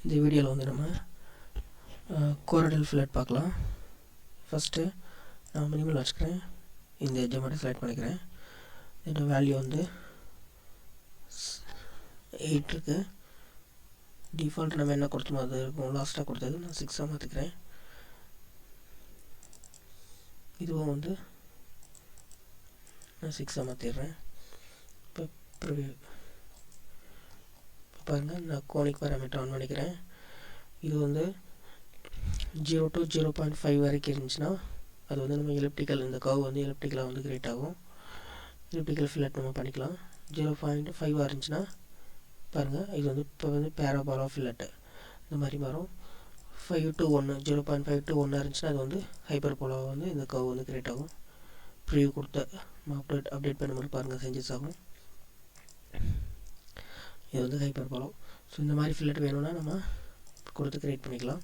இந்த வீடியோவில் வந்து நம்ம கோரடல் ஃபில்லட் பார்க்கலாம். ஃபஸ்ட்டு நான் மினிமல் வச்சுக்கிறேன். இந்த எட்ஜை மட்டும் செலக்ட் பண்ணிக்கிறேன். இதோட வேல்யூ வந்து 8 இருக்குது. டிஃபால்ட் நம்ம என்ன கொடுத்தோமோ அது இருக்கும். லாஸ்ட்டாக கொடுத்தது நான் 6 மாற்றிக்கிறேன். இதுவும் வந்து நான் 6 மாற்றிடுறேன். இப்போ ப்ரிவியூ பாருங்கள், நான் கோனிக் பேராமீட்டர் ஆன் பண்ணிக்கிறேன். இது வந்து 0 to 0.5 வரைக்கும் இருந்துச்சுன்னா அது வந்து நம்ம எலிப்டிக்கல், இந்த கர்வ் வந்து எலிப்டிக்கலாக வந்து கிரியேட் ஆகும். எலிப்டிக்கல் ஃபில்லட் நம்ம பண்ணிக்கலாம். 0.5 இருந்துச்சுன்னா பாருங்கள், இது வந்து இப்போ வந்து பேராபாலா ஃபில்லட்டு இந்த மாதிரி வரும். 5 to 1, 0.5 to 1 இருந்துச்சுன்னா அது வந்து ஹைப்பர் போலாக வந்து இந்த கர்வ் வந்து கிரியேட் ஆகும். ப்ரிவியூ கொடுத்த நம்ம அப்டேட் பண்ணும்போது பாருங்கள் சேஞ்சஸ் ஆகும். இது வந்து ஹைப்பர் போலோ. ஸோ இந்த மாதிரி ஃபில்லட் வேணும்னா நம்ம கொடுத்து க்ரியேட் பண்ணிக்கலாம்.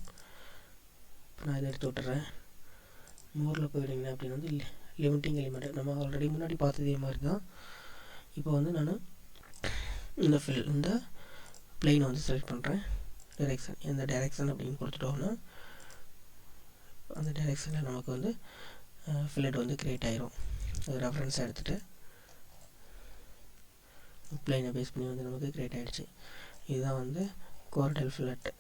இப்போ நான் இதை எடுத்து விட்டுறேன். மோரில் போயிடுங்க அப்படின்னு வந்து லிமிட்டிங் எலிமெண்ட் நம்ம ஆல்ரெடி முன்னாடி பார்த்ததே மாதிரி தான். இப்போ வந்து நான் இந்த பிளெயினை வந்து செலக்ட் பண்ணுறேன். டைரெக்ஷன், எந்த டைரெக்ஷன் அப்படின்னு கொடுத்துட்டோம்னா அந்த டைரெக்ஷனில் நமக்கு வந்து ஃபில்லட் வந்து க்ரியேட் ஆயிரும். அது ரெஃபரன்ஸாக எடுத்துகிட்டு பிளெயினை பேஸ் பண்ணி வந்து நமக்கு க்ரியேட் ஆகிடுச்சு. இதுதான் வந்து கோரடல் ஃபில்லட்.